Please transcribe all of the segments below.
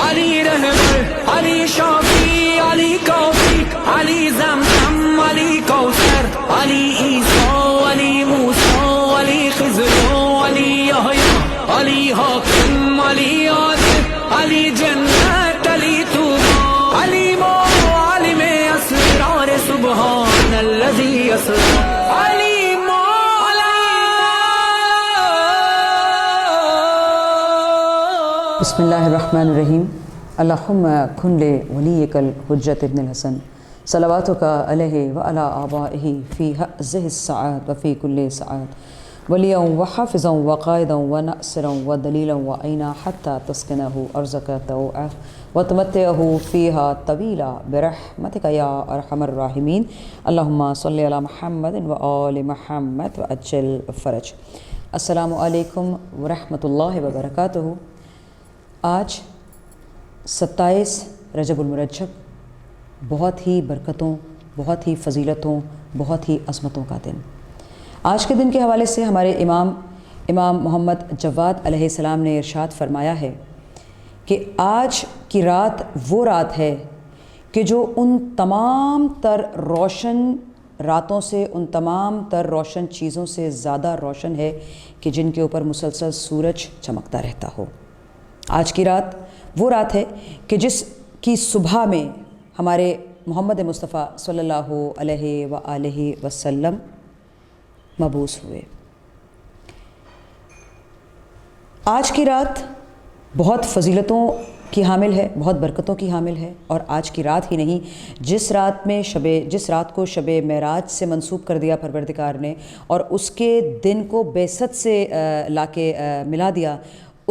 علی رہبر، علی شافی، علی کافی، علی زمزم، علی کوثر، علی عیسیٰ، علی موسیٰ، علی خضر، علی یحییٰ، علی حاکم، علی عاصف، علی جنت، علی طوبیٰ، علی عالم اسرار سبحان الذی اسری، علی بسم اللہ الرحمن الرحیم. اللہم کن لولیک الحجۃ ابن الحسن صلواتک علیہ وعلی آبائہ فی ہذہ الساعات وفی کل ساعات ولیٰ وحافظا وقائدا وناصرا ودلیلا وعینا حتی تسکنہ ارضک طوعا وتمتعہ فیہا طویلا برحمتک یا ارحم الراحمین. اللہم صلی علی محمد وآل محمد وعجل فرج. السلام علیکم ورحمۃ اللہ وبرکاتہ. آج 27 رجب المرجب بہت ہی برکتوں، بہت ہی فضیلتوں، بہت ہی عظمتوں کا دن. آج کے دن کے حوالے سے ہمارے امام محمد جواد علیہ السلام نے ارشاد فرمایا ہے کہ آج کی رات وہ رات ہے کہ جو ان تمام تر روشن راتوں سے، ان تمام تر روشن چیزوں سے زیادہ روشن ہے کہ جن کے اوپر مسلسل سورج چمکتا رہتا ہو. آج کی رات وہ رات ہے کہ جس کی صبح میں ہمارے محمد مصطفیٰ صلی اللہ علیہ وآلہ وسلم مبعوث ہوئے. آج کی رات بہت فضیلتوں کی حامل ہے، بہت برکتوں کی حامل ہے. اور آج کی رات ہی نہیں، جس رات کو شب معراج سے منسوب کر دیا پروردگار نے اور اس کے دن کو بعثت سے لا کے ملا دیا،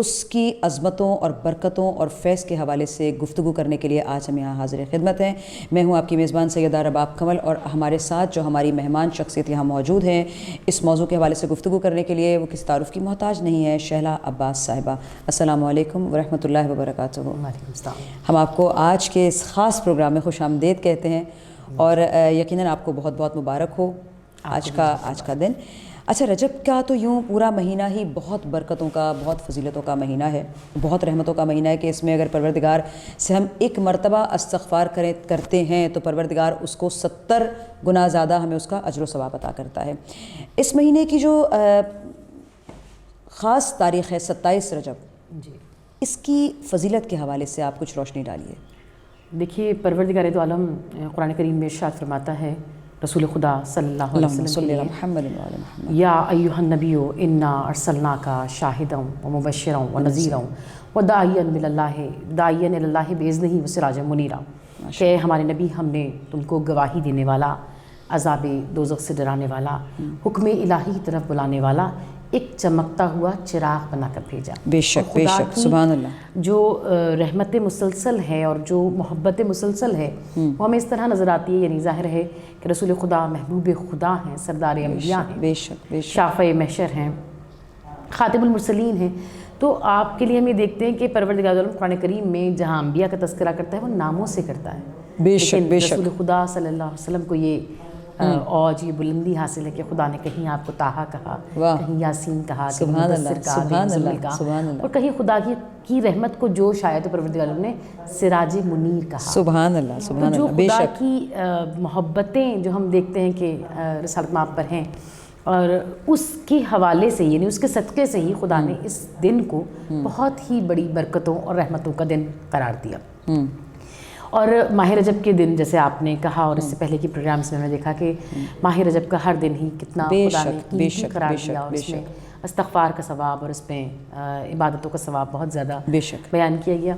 اس کی عظمتوں اور برکتوں اور فیض کے حوالے سے گفتگو کرنے کے لیے آج ہم یہاں حاضر خدمت ہیں. میں ہوں آپ کی میزبان سیدہ رباب کمل، اور ہمارے ساتھ جو ہماری مہمان شخصیت یہاں موجود ہیں اس موضوع کے حوالے سے گفتگو کرنے کے لیے، وہ کسی تعارف کی محتاج نہیں ہے، شہلا عباس صاحبہ. السلام علیکم ورحمۃ اللہ وبرکاتہ. وعلیکم السلام. ہم آپ کو آج کے اس خاص پروگرام میں خوش آمدید کہتے ہیں اور یقیناً آپ کو بہت بہت مبارک ہو آج کا دن. اچھا، رجب کا تو یوں پورا مہینہ ہی بہت برکتوں کا، بہت فضیلتوں کا مہینہ ہے، بہت رحمتوں کا مہینہ ہے کہ اس میں اگر پروردگار سے ہم ایک مرتبہ استغفار کرتے ہیں تو پروردگار اس کو 70 گنا زیادہ ہمیں اس کا اجر و ثواب عطا کرتا ہے. اس مہینے کی جو خاص تاریخ ہے 27 رجب، جی، اس کی فضیلت کے حوالے سے آپ کچھ روشنی ڈالیے. دیکھیے، پروردگار دو عالم قرآن کریم میں ارشاد فرماتا ہے، رسول خدا صلی اللہ علیہ وسلم یا ایھا النبی انا ارسلناک شاہدا ومبشرا ونذیرا وداعیا الی اللہ باذنہ وسراجا منیرا. کہ ہمارے نبی، ہم نے تم کو گواہی دینے والا، عذاب دوزخ سے ڈرانے والا، حکم الہی کی طرف بلانے والا ایک چمکتا ہوا چراغ بنا کر بھیجا. بے شک بے شک، سبحان اللہ. جو رحمت مسلسل ہے اور جو محبت مسلسل ہے وہ ہمیں اس طرح نظر آتی ہے. یعنی ظاہر ہے کہ رسول خدا محبوب خدا ہیں، سردار انبیاء ہیں، بے شک بے شک، شافع محشر ہیں، خاتم المرسلین ہیں. تو آپ کے لیے ہم یہ دیکھتے ہیں کہ پروردگار عالم قرآن کریم میں جہاں انبیاء کا تذکرہ کرتا ہے وہ ناموں سے کرتا ہے. بے شک بے شک. رسول خدا صلی اللہ علیہ وسلم کو یہ اوج، یہ بلندی حاصل ہے کہ خدا نے کہیں آپ کو طٰہٰ کہا، کہیں یاسین کہا، کہیں مدثر کہا، کہیں مزمل کہا، اور کہیں خدا کی رحمت کو جو شاید پروردگار نے سراج منیر کہا. سبحان اللہ سبحان اللہ. بے خدا شک. کی محبتیں جو ہم دیکھتے ہیں کہ رسالت مآب پر ہیں، اور اس کے حوالے سے، یعنی اس کے صدقے سے ہی خدا نے اس دن کو بہت ہی بڑی برکتوں اور رحمتوں کا دن قرار دیا. اور ماہ رجب کے دن، جیسے آپ نے کہا اور اس سے پہلے کی پروگرامس میں نے دیکھا کہ ماہ رجب کا ہر دن ہی کتنا خدا نے قیمتی قرار دیا، اور اس میں استغفار کا ثواب اور اس میں عبادتوں کا ثواب بہت زیادہ بیان کیا گیا.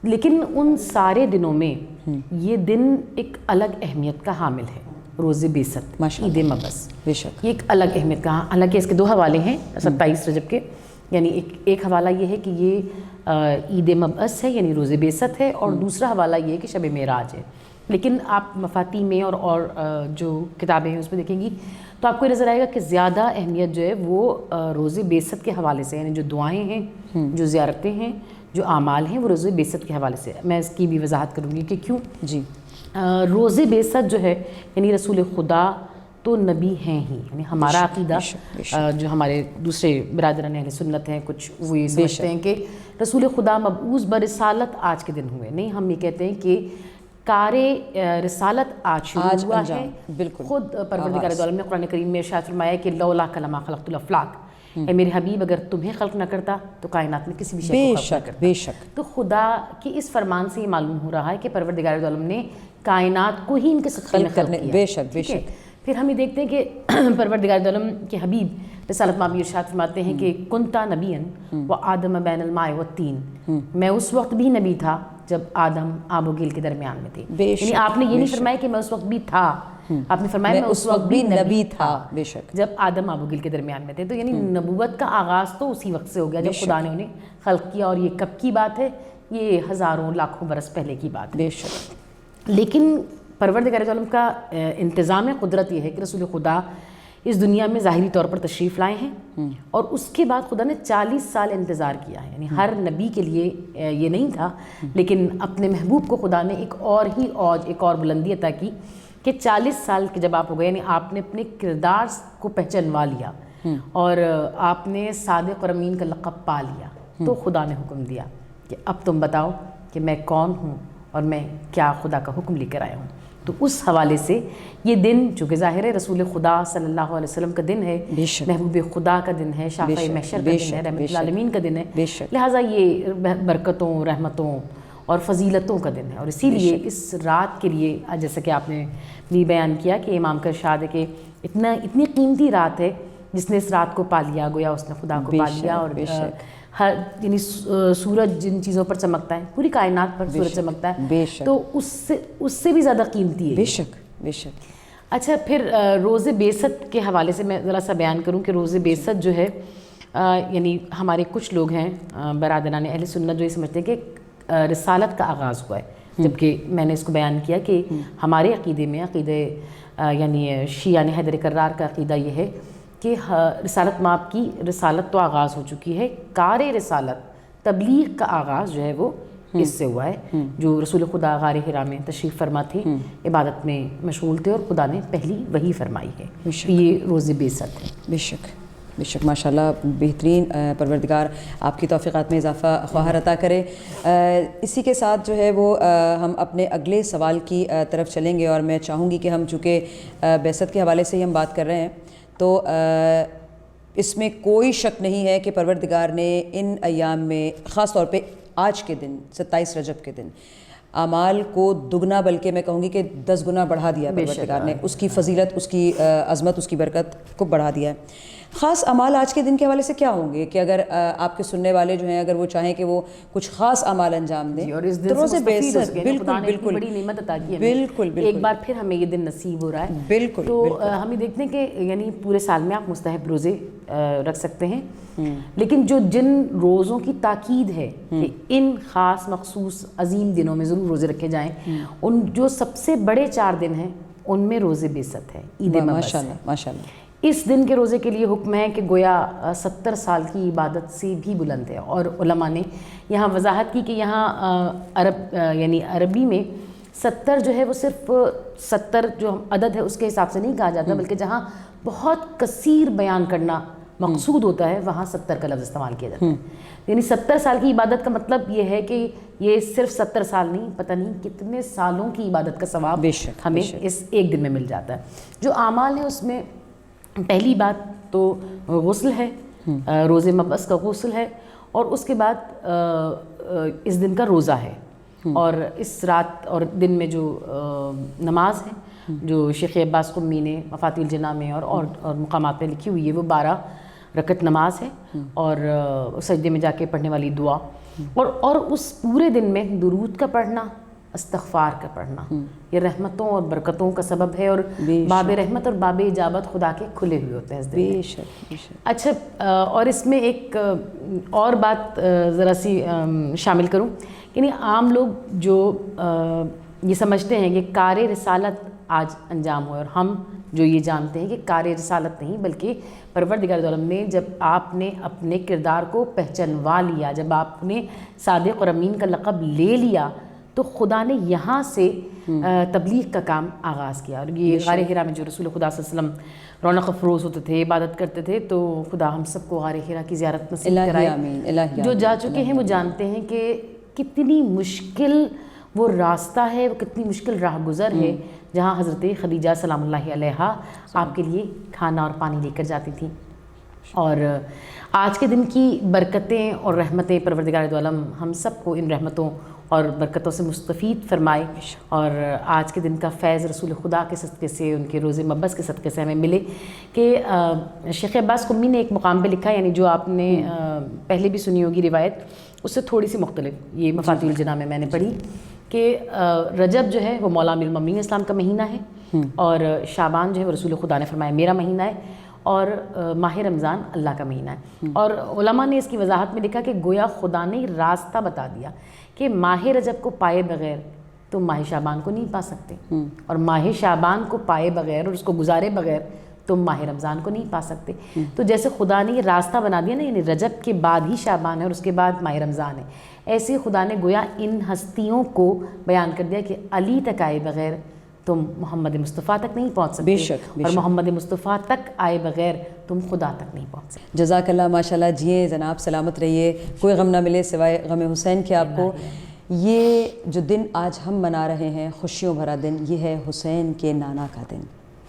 لیکن ان سارے دنوں میں یہ دن ایک الگ اہمیت کا حامل ہے. روز بیست، عید مبعث، بے شک، یہ ایک الگ اہمیت کا، حالانکہ اس کے 2 حوالے ہیں 27 رجب کے. یعنی ایک حوالہ یہ ہے کہ یہ عید مبعث ہے، یعنی روز بیست ہے، اور دوسرا حوالہ یہ ہے کہ شب معراج ہے. لیکن آپ مفاتی میں اور جو کتابیں ہیں اس میں دیکھیں گی تو آپ کو یہ نظر آئے گا کہ زیادہ اہمیت جو ہے وہ روز بیست کے حوالے سے، یعنی جو دعائیں ہیں، جو زیارتیں ہیں، جو اعمال ہیں، وہ روز بیست کے حوالے سے. میں اس کی بھی وضاحت کروں گی کہ کیوں. جی، روز بیست جو ہے، یعنی رسول خدا تو نبی ہیں ہی. یعنی ہمارا عقیدہ جو ہمارے دوسرے برادران اہل سنت ہیں کچھ وہ یہ سمجھتے ہیں کہ رسول خدا مبعوث برسالت آج کے دن ہوئے. نہیں، ہم یہ کہتے ہیں کہ کار رسالت آج شروع ہوا ہے. خود پروردگار دو عالم نے قرآن کریم میں ارشاد فرمایا کہ لولا کلمہ خلقت الافلاق، اے میرے حبیب اگر تمہیں خلق نہ کرتا تو کائنات میں کسی بھی شے کو خلق نہ کرتا. بے شک. تو خدا کی اس فرمان سے یہ معلوم ہو رہا ہے کہ پروردگار دو عالم نے کائنات کو ہی ان کے صدقے میں خلق کیا. بے شک بے شک. پھر ہم یہ دیکھتے ہیں کہ پروردگار دو عالم کے حبیب رسالت مآب ارشاد فرماتے ہیں کہ کنتا نبیًا وآدم بین الماء والطین، میں اس وقت بھی نبی تھا جب آدم آب و گل کے درمیان میں تھے. یعنی آپ نے یہ نہیں فرمایا کہ میں اس وقت بھی تھا، آپ نے فرمایا میں اس وقت بھی نبی تھا بے شک جب آدم آب و گل کے درمیان میں تھے. تو یعنی نبوت کا آغاز تو اسی وقت سے ہو گیا جب خدا نے انہیں خلق کیا. اور یہ کب کی بات ہے؟ یہ ہزاروں لاکھوں برس پہلے کی بات ہے. بے شک. لیکن پروردگار عالم کا انتظام قدرت یہ ہے کہ رسول خدا اس دنیا میں ظاہری طور پر تشریف لائے ہیں اور اس کے بعد خدا نے 40 سال انتظار کیا ہے. یعنی ہر نبی کے لیے یہ نہیں تھا، لیکن اپنے محبوب کو خدا نے ایک اور ہی اوج، ایک اور بلندی عطا کی کہ 40 سال کے جب آپ ہو گئے، یعنی آپ نے اپنے کردار کو پہچانوا لیا اور آپ نے صادق اور امین کا لقب پا لیا، تو خدا نے حکم دیا کہ اب تم بتاؤ کہ میں کون ہوں اور میں کیا خدا کا حکم لے کر آیا ہوں. تو اس حوالے سے یہ دن چونکہ ظاہر ہے رسول خدا صلی اللہ علیہ وسلم کا دن ہے، محبوب خدا کا دن ہے، شافع محشر کا دن ہے، رحمت العالمین کا دن ہے، لہٰذا یہ برکتوں، رحمتوں اور فضیلتوں کا دن ہے. اور اسی لیے اس رات کے لیے جیسا کہ آپ نے بھی بیان کیا کہ امام کا ارشاد ہے کہ اتنی قیمتی رات ہے جس نے اس رات کو پا لیا، گویا اس نے خدا کو پا لیا. اور ہر یعنی سورج جن چیزوں پر چمکتا ہے، پوری کائنات پر سورج چمکتا ہے، تو اس سے بھی زیادہ قیمتی ہے. بے شک بے شک. اچھا، پھر روز بعثت کے حوالے سے میں ذرا سا بیان کروں کہ روز بعثت جو ہے یعنی ہمارے کچھ لوگ ہیں برادران اہل سنت جو یہ سمجھتے ہیں کہ رسالت کا آغاز ہوا ہے، جبکہ میں نے اس کو بیان کیا کہ ہمارے عقیدے میں عقیدہ یعنی شیعہ حیدر کرار کا عقیدہ یہ ہے کہ رسالت مآب کی رسالت تو آغاز ہو چکی ہے، کار رسالت تبلیغ کا آغاز جو ہے وہ اس سے ہوا ہے. جو رسول خدا غار حرا میں تشریف فرما تھے، عبادت میں مشغول تھے اور خدا نے پہلی وحی فرمائی ہے. یہ روز بعثت ہے. بے شک بے شک. ماشاء اللہ بہترین. پروردگار آپ کی توفیقات میں اضافہ خواہر عطا کرے. اسی کے ساتھ جو ہے وہ ہم اپنے اگلے سوال کی طرف چلیں گے، اور میں چاہوں گی کہ ہم چونکہ بعثت کے حوالے سے ہی ہم بات کر رہے ہیں تو اس میں کوئی شک نہیں ہے کہ پروردگار نے ان ایام میں خاص طور پہ آج کے دن 27 رجب کے دن اعمال کو دگنا بلکہ میں کہوں گی کہ 10 گنا بڑھا دیا پروردگار نے. اس کی فضیلت، اس کی عظمت، اس کی برکت کو بڑھا دیا ہے. خاص اعمال آج کے دن کے حوالے سے کیا ہوں گے کہ اگر آپ کے سننے والے جو ہیں اگر وہ چاہیں کہ وہ کچھ خاص اعمال انجام دیں تو روز بعثت بالکل بالکل بڑی نعمت عطا کی ہے. بالکل بالکل. ایک بار پھر ہمیں یہ دن نصیب ہو رہا ہے. بالکل. تو ہم یہ دیکھتے ہیں کہ یعنی پورے سال میں آپ مستحب روزے رکھ سکتے ہیں، لیکن جن روزوں کی تاکید ہے کہ ان خاص مخصوص عظیم دنوں میں ضرور روزے رکھے جائیں، ان جو سب سے بڑے 4 دن ہیں ان میں روز بعثت ہے، عید مبعث ہے. ماشاء اللہ. اس دن کے روزے کے لیے حکم ہے کہ گویا 70 سال کی عبادت سے بھی بلند ہے. اور علماء نے یہاں وضاحت کی کہ یہاں یعنی عربی میں 70 جو ہے وہ صرف 70 جو عدد ہے اس کے حساب سے نہیں کہا جاتا، بلکہ جہاں بہت کثیر بیان کرنا مقصود ہوتا ہے وہاں 70 کا لفظ استعمال کیا جاتا ہے. یعنی 70 سال کی عبادت کا مطلب یہ ہے کہ یہ صرف 70 سال نہیں، پتہ نہیں کتنے سالوں کی عبادت کا ثواب ہمیں اس ایک دن میں مل جاتا ہے. جو اعمال ہیں اس میں پہلی بات تو غسل ہے، روز مبعث کا غسل ہے، اور اس کے بعد اس دن کا روزہ ہے. اور اس رات اور دن میں جو نماز ہے جو شیخ عباس قمی نے مفاتیح الجناح میں اور مقامات میں لکھی ہوئی ہے وہ 12 رکعت نماز ہے، اور سجدے میں جا کے پڑھنے والی دعا، اور اس پورے دن میں درود کا پڑھنا، استغفار کا پڑھنا، یہ رحمتوں اور برکتوں کا سبب ہے. اور باب رحمت اور باب اجابت خدا کے کھلے ہوئے ہوتے ہیں اس دن. اچھا، اور اس میں ایک اور بات ذرا سی شامل کروں، یعنی عام لوگ جو یہ سمجھتے ہیں کہ کار رسالت آج انجام ہوئے، اور ہم جو یہ جانتے ہیں کہ کار رسالت نہیں بلکہ پروردگار عالم نے جب آپ نے اپنے کردار کو پہچانوا لیا، جب آپ نے صادق اور امین کا لقب لے لیا، تو خدا نے یہاں سے تبلیغ کا کام آغاز کیا. اور یہ غار حرا میں جو رسول خدا صلی اللہ علیہ وسلم رونق افروز ہوتے تھے, عبادت کرتے تھے, تو خدا ہم سب کو غار حرا کی زیارت نصیب کرائے. جو جا چکے ہیں وہ جانتے ہیں کہ کتنی مشکل وہ راستہ ہے, وہ کتنی مشکل راہ گزر ہے جہاں حضرت خدیجہ سلام اللہ علیہا آپ کے لیے کھانا اور پانی لے کر جاتی تھیں. اور آج کے دن کی برکتیں اور رحمتیں پروردگار دو عالم ہم سب کو ان رحمتوں اور برکتوں سے مستفید فرمائے, اور آج کے دن کا فیض رسول خدا کے صدقے سے, ان کے روز مبعث کے صدقے سے ہمیں ملے. کہ شیخ عباس قمی نے ایک مقام پہ لکھا, یعنی جو آپ نے پہلے بھی سنی ہوگی روایت, اس سے تھوڑی سی مختلف, یہ مفاتیح الجناح میں نے پڑھی کہ رجب جو ہے وہ مولا امیر المومنین اسلام کا مہینہ ہے, اور شعبان جو ہے وہ رسول خدا نے فرمایا میرا مہینہ ہے, اور ماہ رمضان اللہ کا مہینہ ہے. اور علماء نے اس کی وضاحت میں لکھا کہ گویا خدا نے راستہ بتا دیا کہ ماہ رجب کو پائے بغیر تم ماہ شعبان کو نہیں پا سکتے, اور ماہ شعبان کو پائے بغیر اور اس کو گزارے بغیر تم ماہ رمضان کو نہیں پا سکتے. تو جیسے خدا نے یہ راستہ بنا دیا نا, یعنی رجب کے بعد ہی شعبان ہے اور اس کے بعد ماہ رمضان ہے, ایسے ہی خدا نے گویا ان ہستیوں کو بیان کر دیا کہ علی تک آئے بغیر تم محمد مصطفیٰ تک نہیں پہنچ سکتے, اور محمد مصطفیٰ تک آئے بغیر تم خدا تک نہیں پہنچ سکتے. جزاک اللہ, ماشاءاللہ. جیے جناب, سلامت رہیے, کوئی غم نہ ملے سوائے غم حسین کے آپ کو. یہ جو دن آج ہم منا رہے ہیں, خوشیوں بھرا دن, یہ ہے حسین کے نانا کا دن,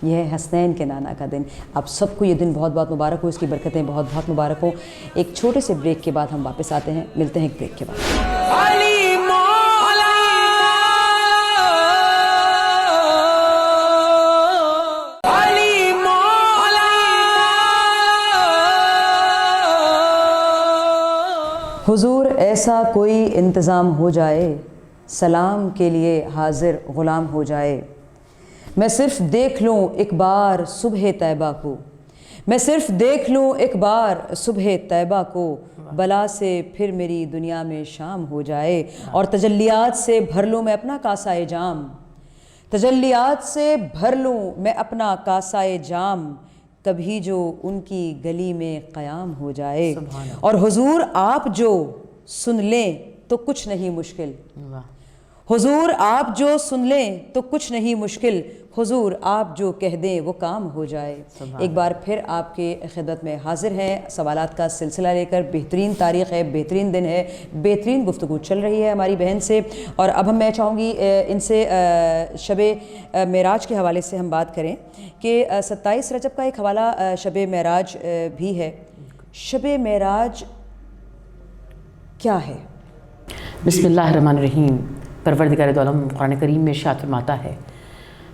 یہ ہے حسنین کے نانا کا دن. آپ سب کو یہ دن بہت بہت مبارک ہو, اس کی برکتیں بہت بہت مبارک ہوں. ایک چھوٹے سے بریک کے بعد ہم واپس آتے ہیں, ملتے ہیں ایک بریک کے بعد. علی مولا, علی مولا, حضور ایسا کوئی انتظام ہو جائے, سلام کے لیے حاضر غلام ہو جائے. میں صرف دیکھ لوں ایک بار صبح طیبہ کو, میں صرف دیکھ لوں ایک بار صبح طیبہ کو, بلا سے پھر میری دنیا میں شام ہو جائے. اور تجلیات سے بھر لوں میں اپنا کاسائے جام, تجلیات سے بھر لوں میں اپنا کاسائے جام, کبھی جو ان کی گلی میں قیام ہو جائے. اور حضور آپ جو سن لیں تو کچھ نہیں مشکل, حضور آپ جو سن لیں تو کچھ نہیں مشکل, حضور آپ جو کہہ دیں وہ کام ہو جائے. ایک بار پھر آپ کے خدمت میں حاضر ہیں, سوالات کا سلسلہ لے کر. بہترین تاریخ ہے, بہترین دن ہے, بہترین گفتگو چل رہی ہے ہماری بہن سے. اور اب میں چاہوں گی ان سے شب معراج کے حوالے سے ہم بات کریں کہ 27 رجب کا ایک حوالہ شب معراج بھی ہے. شب معراج کیا ہے؟ بسم اللہ الرحمن الرحیم. پروردگار دو عالم قرآن کریم میں ارشاد فرماتا ہے,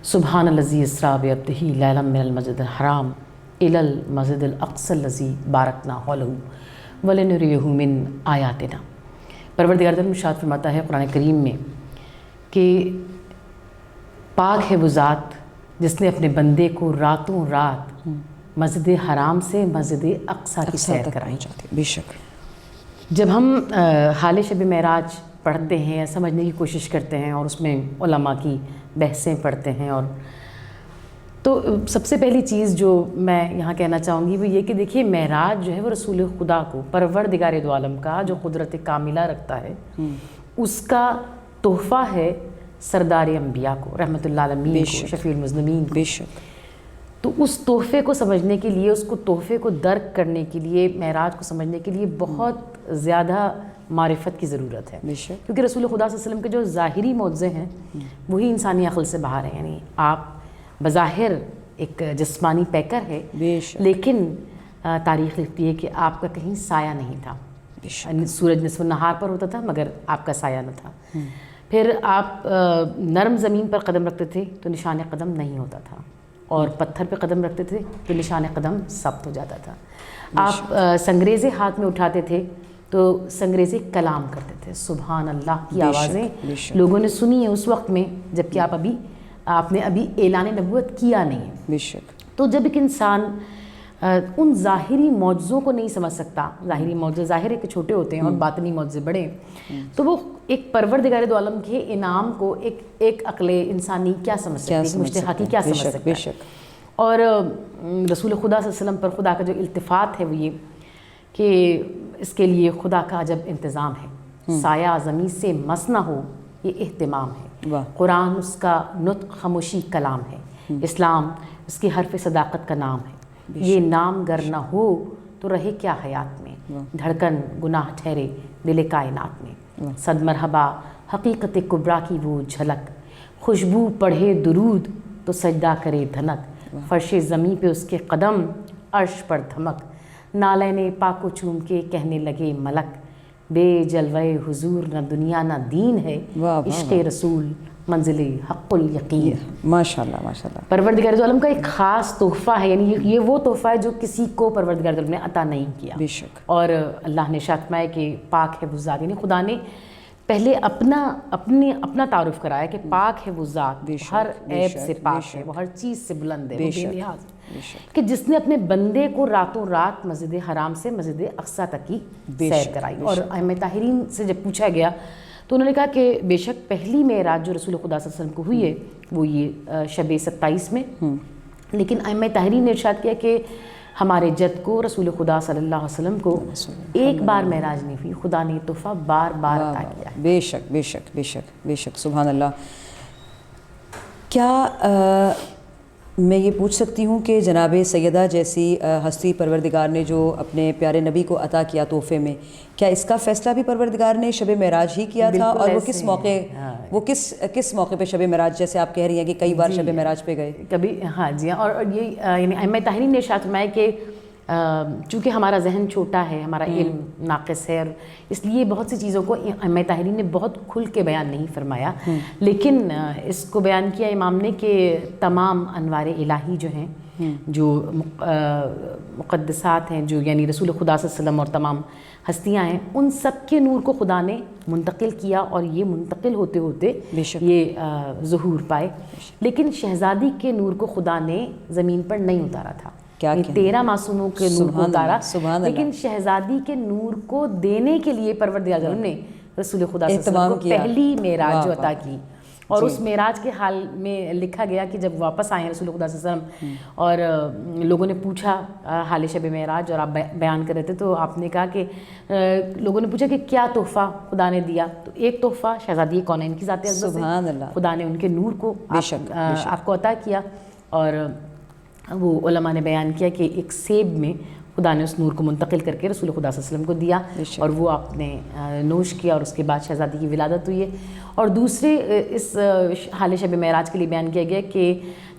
سبحان الذی اسریٰ بعبدہ لیلا من المسجد الحرام الی المسجد الاقصی الذی بارکنا حولہ ولنریہ من آیاتنا. پروردگار دو عالم ارشاد فرماتا ہے قرآن کریم میں کہ پاک ہے وہ ذات جس نے اپنے بندے کو راتوں رات مسجد حرام سے مسجد اقصی کی سیر کرائی. بے شک. جب ہم حال شب معراج پڑھتے ہیں یا سمجھنے کی کوشش کرتے ہیں اور اس میں علماء کی بحثیں پڑھتے ہیں, اور تو سب سے پہلی چیز جو میں یہاں کہنا چاہوں گی وہ یہ کہ دیکھیے معراج جو ہے وہ رسول خدا کو, پروردگار دو عالم کا جو قدرت کاملہ رکھتا ہے, اس کا تحفہ ہے سردار انبیاء کو, رحمت اللہ عالمین کو, شفیع المذنبین کو. بے شک. تو اس تحفے کو سمجھنے کے لیے, اس کو تحفے کو درک کرنے کے لیے, معراج کو سمجھنے کے لیے بہت زیادہ معرفت کی ضرورت ہے. کیونکہ رسول خدا صلی اللہ علیہ وسلم کے جو ظاہری معجزے ہیں وہی انسانی عقل سے باہر ہیں. یعنی آپ بظاہر ایک جسمانی پیکر ہے, لیکن تاریخ لکھتی ہے کہ آپ کا کہیں سایہ نہیں تھا. سورج نصف النہار پر ہوتا تھا مگر آپ کا سایہ نہ تھا. پھر آپ نرم زمین پر قدم رکھتے تھے تو نشان قدم نہیں ہوتا تھا, اور پتھر پہ قدم رکھتے تھے تو نشان قدم ثبت ہو جاتا تھا. آپ سنگریزے ہاتھ میں اٹھاتے تھے تو سنگریزے کلام کرتے تھے. سبحان اللہ کی آوازیں لوگوں نے سنی ہیں اس وقت میں, جبکہ آپ نے ابھی اعلان نبوت کیا نہیں ہے. بے شک. تو جب ایک انسان ان ظاہری معجزوں کو نہیں سمجھ سکتا, ظاہری معجزے ظاہر ہے کہ چھوٹے ہوتے ہیں اور باطنی معجزے بڑے, تو وہ ایک پروردگار دو عالم کے انعام کو ایک عقل انسانی کیا سمجھ سکتی ہے, مجتہدی کیا سمجھ سکتا ہے. اور رسول خدا صلی اللہ علیہ وسلم پر خدا کا جو التفات ہے وہ یہ کہ اس کے لیے خدا کا عجب انتظام ہے. سایہ زمین سے مس نہ ہو یہ اہتمام ہے۔ واہ۔ قرآن اس کا نطق خاموشی کلام ہے، اسلام اس کی حرف صداقت کا نام ہے۔ یہ نام گر نہ ہو تو رہے کیا حیات میں، دھڑکن گناہ ٹھہرے دل کائنات میں۔ صد مرحبا حقیقت کبریٰ کی وہ جھلک، خوشبو پڑھے درود تو سجدہ کرے دھنک، فرش زمیں پہ اس کے قدم عرش پر دھمک، نالین پاک و چوم کے کہنے لگے ملک، بے جلوہ حضور نہ دنیا نہ دین ہے، عشق رسول منزل حق الیقین۔ ماشاءاللہ ماشاءاللہ۔ پروردگار عالم کا ایک خاص تحفہ ہے، یعنی یہ وہ تحفہ ہے جو کسی کو پروردگار عالم نے عطا نہیں کیا۔ بے شک۔ اور اللہ نے ارشاد فرمایا کہ پاک ہے وہ ذات، یعنی خدا نے پہلے اپنا تعارف کرایا کہ پاک ہے وہ ذات، ہر عیب سے پاک ہے، وہ ہر چیز سے بلند ہے، وہ بے نیاز ہے، کہ جس نے اپنے بندے کو راتوں رات مسجد حرام سے مسجد اقصیٰ تک کی سیر کرائی۔ اور ائمہ طاہرین سے جب پوچھا گیا تو انہوں نے کہا کہ بے شک پہلی معراج جو رسول خدا صلی اللہ علیہ وسلم کو ہوئی ہے وہ یہ شب 27 میں، لیکن ائمہ طاہرین نے ارشاد کیا کہ ہمارے جد کو رسول خدا صلی اللہ علیہ وسلم کو ایک بار معراج نہیں ہوئی، خدا نے یہ تحفہ بار بار عطا کیا ہے۔ بے شک بے شک بے شک بے شک، سبحان اللہ۔ کیا میں یہ پوچھ سکتی ہوں کہ جناب سیدہ جیسی ہستی پروردگار نے جو اپنے پیارے نبی کو عطا کیا تحفے میں، کیا اس کا فیصلہ بھی پروردگار نے شب معراج ہی کیا تھا؟ اور وہ کس موقع، وہ کس موقع پہ شب معراج، جیسے آپ کہہ رہی ہیں کہ کئی بار شب معراج پہ گئے؟ کبھی ہاں جی، اور یہ یعنی ائمہ طاہرین نے ارشاد فرمایا کہ چونکہ ہمارا ذہن چھوٹا ہے، ہمارا علم ناقص ہے، اور اس لیے بہت سی چیزوں کو ائمہ طاہرین نے بہت کھل کے بیان نہیں فرمایا، لیکن اس کو بیان کیا امام نے کہ تمام انوار الہی جو ہیں، جو مقدسات ہیں، جو یعنی رسول خدا صلی اللہ علیہ وسلم اور تمام ہستیاں ہیں، ان سب کے نور کو خدا نے منتقل کیا، اور یہ منتقل ہوتے ہوتے یہ ظہور پائے، لیکن شہزادی کے نور کو خدا نے زمین پر نہیں اتارا تھا۔ 13 معصوموں کے نور کو اتارا، لیکن شہزادی کے نور کو دینے کے لیے پروردگار عالم نے رسول خدا صلی اللہ علیہ وسلم کو پہلی معراج جو عطا کی، اور اس معراج کے حال میں لکھا گیا کہ جب واپس آئے رسول خدا صلی اللہ علیہ وسلم اور لوگوں نے پوچھا حال شب معراج، اور آپ بیان کر رہے تھے تو آپ نے کہا کہ لوگوں نے پوچھا کہ کیا تحفہ خدا نے دیا، تو ایک تحفہ شہزادی کونین کی ذات عزت سے خدا نے ان کے نور کو آپ کو عطا کیا، اور وہ علماء نے بیان کیا کہ ایک سیب میں خدا نے اس نور کو منتقل کر کے رسول خدا صلی اللہ علیہ وسلم کو دیا، اور وہ آپ نے نوش کیا، اور اس کے بعد شہزادی کی ولادت ہوئی ہے۔ اور دوسرے اس حال شب معراج کے لیے بیان کیا گیا کہ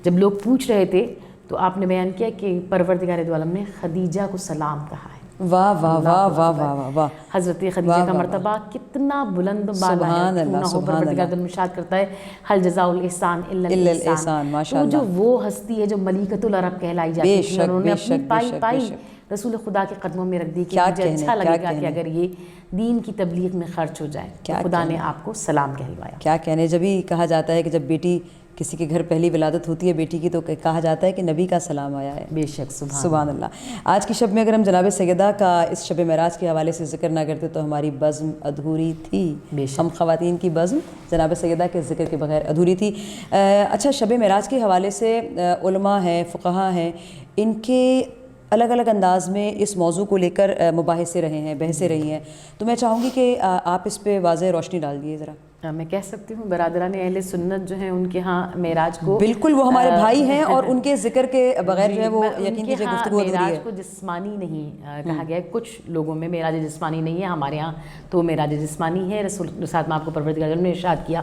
جب لوگ پوچھ رہے تھے تو آپ نے بیان کیا کہ پروردگار دو عالم نے خدیجہ کو سلام کہا ہے۔ واہ واہ واہ واہ واہ واہ، حضرت خدیجہ کا مرتبہ کتنا بلند بالا ہے، پروردگار ارشاد کرتا ہے حل جزاء الاحسان الا الاحسان، تو جو وہ ہستی ہے جو ملیکۃ العرب کہلائی جاتی ہے، انہوں نے اپنی پائی رسول خدا کے قدموں میں رکھ دی کہ مجھے اچھا لگے گا کہ اگر یہ دین کی تبلیغ میں خرچ ہو جائے، تو خدا نے آپ کو سلام کہلوایا۔ کیا کہنے، جب ہی کہا جاتا ہے کہ جب بیٹی کسی کے گھر پہلی ولادت ہوتی ہے بیٹی کی، تو کہا جاتا ہے کہ نبی کا سلام آیا ہے۔ بے شک، سبحان اللہ۔ آج کی شب میں اگر ہم جناب سیدہ کا اس شب معراج کے حوالے سے ذکر نہ کرتے تو ہماری بزم ادھوری تھی، ہم خواتین کی بزم جناب سیدہ کے ذکر کے بغیر ادھوری تھی۔ اچھا، شب معراج کے حوالے سے علماء ہیں، فقہا ہیں، ان کے الگ الگ انداز میں اس موضوع کو لے کر مباحثے رہے ہیں، بحثیں رہی ہیں، تو میں چاہوں گی کہ آپ اس پہ واضح روشنی ڈال دیے ذرا۔ میں کہہ سکتی ہوں برادران اہل سنت جو ہیں ان کے ہاں معراج کو، بالکل وہ ہمارے بھائی ہیں، اور ان کے ذکر کے بغیر جو ہے وہ یقین کیجیے گفتگو ادھوری ہے۔ معراج کو جسمانی نہیں کہا گیا ہے، کچھ لوگوں میں معراج جسمانی نہیں ہے، ہمارے ہاں تو معراج جسمانی ہے، رسول ساتھ میں آپ کو پروردگار نے ارشاد کیا۔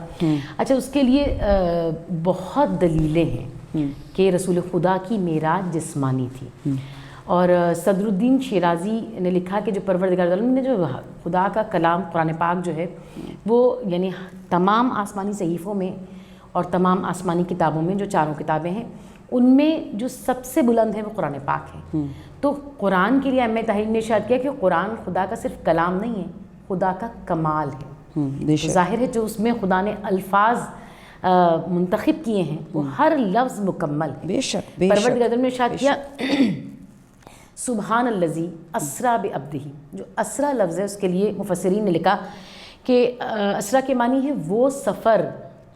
اچھا، اس کے لیے بہت دلیلیں ہیں کہ رسول خدا کی معراج جسمانی تھی، اور صدر الدین شیرازی نے لکھا کہ جو پروردگار عالم نے جو خدا کا کلام قرآن پاک جو ہے وہ یعنی تمام آسمانی صحیفوں میں اور تمام آسمانی کتابوں میں جو چاروں کتابیں ہیں ان میں جو سب سے بلند ہے وہ قرآن پاک ہے۔ تو قرآن کے لیے ائمہ طاہرین نے ارشاد کیا کہ قرآن خدا کا صرف کلام نہیں ہے، خدا کا کمال ہے۔ ظاہر ہے جو اس میں خدا نے الفاظ منتخب کیے ہیں وہ ہر لفظ مکمل ہے۔ بے شک، پروردگار عالم نے ارشاد کیا سبحان الذی اسریٰ بعبدہ، جو اسریٰ لفظ ہے اس کے لیے مفسرین نے لکھا کہ اسریٰ کے معنی ہے وہ سفر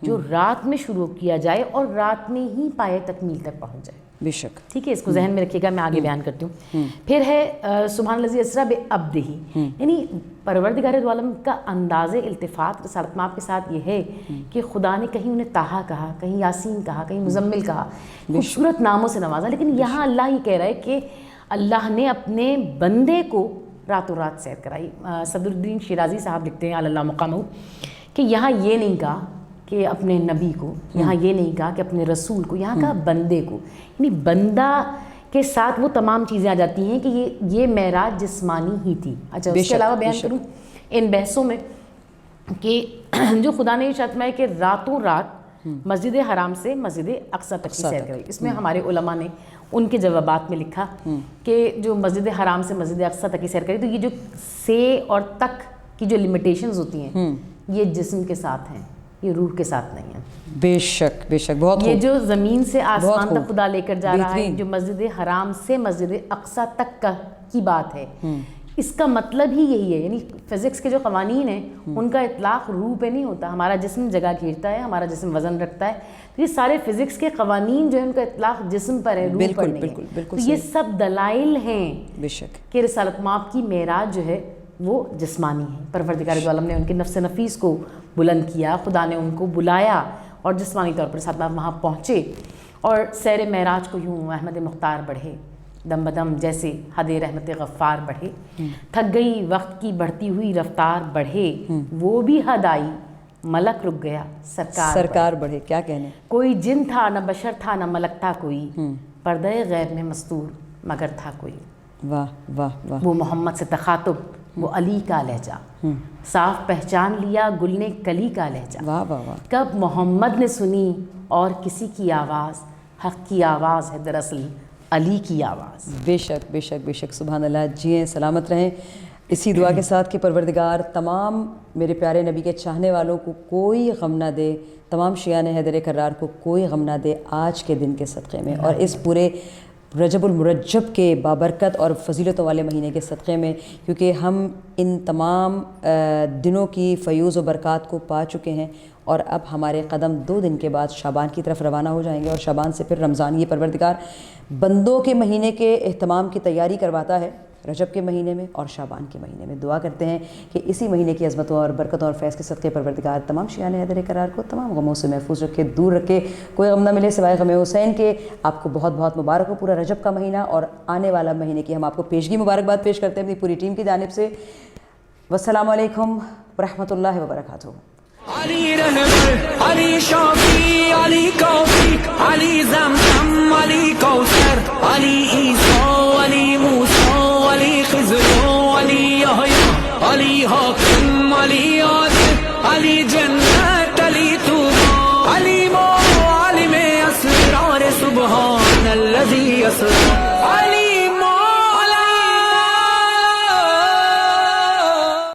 جو رات میں شروع کیا جائے اور رات میں ہی پائے تکمیل تک پہنچ جائے۔ بے شک. ٹھیک ہے، اس کو ذہن میں رکھیے گا، میں آگے بیان کرتی ہوں. پھر ہے سبحان الذی اسریٰ بعبدہ، یعنی پروردگار دو عالم کا انداز التفات رسالت مآب کے ساتھ یہ ہے کہ خدا نے کہیں انہیں طٰہٰ کہا، کہیں یاسین کہا، کہیں مزمل کہا، خوبصورت ناموں سے نوازا، لیکن یہاں اللہ یہ کہہ رہا ہے کہ اللہ نے اپنے بندے کو راتوں رات سیر کرائی. صدر الدین شیرازی صاحب لکھتے ہیں اللہ مقامہ کہ یہاں یہ نہیں کہا کہ اپنے نبی کو، یہاں یہ نہیں کہا کہ اپنے رسول کو، یہاں کہا بندے کو. یعنی بندہ کے ساتھ وہ تمام چیزیں آ جاتی ہیں کہ یہ معراج جسمانی ہی تھی. اچھا اس کے علاوہ بیان کروں ان بحثوں میں کہ جو خدا نے ارشاد فرمایا کہ راتوں رات مسجد حرام سے مسجد اقصیٰ تک کی سیر کرائی. اس میں ہمارے علماء نے ان کے جوابات میں لکھا کہ جو مسجد حرام سے مسجد اقصیٰ تک کی سیر کرائی، تو یہ جو سے اور تک کی جو لمیٹیشنز ہوتی ہیں یہ جسم کے ساتھ ہیں، یہ روح کے ساتھ نہیں ہے. بے شک بے شک. بہت یہ جو زمین سے آسمان خوب. تک خدا لے کر جا رہا ہے، بہترین. جو مسجد حرام سے مسجد اقصیٰ تک کی بات ہے، اس کا مطلب ہی یہی ہے. یعنی فزکس کے جو قوانین ہیں ان کا اطلاق روح پہ نہیں ہوتا. ہمارا جسم جگہ گھیرتا ہے، ہمارا جسم وزن رکھتا ہے، تو یہ سارے فزکس کے قوانین جو ہیں ان کا اطلاق جسم پر ہے، روح پر نہیں ہے. تو یہ سب دلائل ہیں بے شک کہ رسالت مآب کی معراج جو ہے وہ جسمانی ہے. پروردگار دو عالم نے ان کے نفس نفیس کو بلند کیا، خدا نے ان کو بلایا اور جسمانی طور پر رسالت مآب وہاں پہنچے. اور سیر معراج کو یوں احمد مختار بڑھے دم بدم جیسے حد رحمت غفار بڑھے، تھک گئی وقت کی بڑھتی ہوئی رفتار بڑھے، وہ بھی حد آئی ملک رک گیا سرکار بڑھے. کیا کہنے. کوئی جن تھا نہ بشر تھا نہ ملک تھا کوئی، پردہ غیب میں مستور مگر تھا کوئی. واہ واہ واہ. وہ محمد سے تخاطب، وہ علی کا لہجہ، صاف پہچان لیا گل نے کلی کا لہجہ. واہ واہ واہ. کب محمد نے سنی اور کسی کی آواز، حق کی آواز ہے دراصل علی کی آواز. بے شک بے شک بے شک. سبحان اللہ. جئیں سلامت رہیں اسی دعا کے ساتھ کہ پروردگار تمام میرے پیارے نبی کے چاہنے والوں کو کوئی غم نہ دے، تمام شیعان حیدر کرار کو کوئی غم نہ دے آج کے دن کے صدقے میں، اور اس پورے رجب المرجب کے بابرکت اور فضیلتوں والے مہینے کے صدقے میں، کیونکہ ہم ان تمام دنوں کی فیوز و برکات کو پا چکے ہیں، اور اب ہمارے قدم 2 دن کے بعد شعبان کی طرف روانہ ہو جائیں گے، اور شعبان سے پھر رمضان. یہ پروردگار بندوں کے مہینے کے اہتمام کی تیاری کرواتا ہے رجب کے مہینے میں اور شعبان کے مہینے میں. دعا کرتے ہیں کہ اسی مہینے کی عظمتوں اور برکتوں اور فیض کے صدقے پروردگار تمام شیعان حیدر کرار کو تمام غموں سے محفوظ رکھے، دور رکھے، کوئی غم نہ ملے سوائے غم حسین کے. آپ کو بہت بہت مبارک ہو پورا رجب کا مہینہ اور آنے والا مہینے کی ہم آپ کو پیشگی مبارکباد پیش کرتے ہیں اپنی پوری ٹیم کی جانب سے. والسلام علیکم ورحمۃ اللہ وبرکاتہ. علی رہبر، علی شافی، علی کافی، علی زمزم، علی کوثر، علی عیسیٰ، علی موسیٰ، علی خضر، علی یحییٰ، علی حاکم،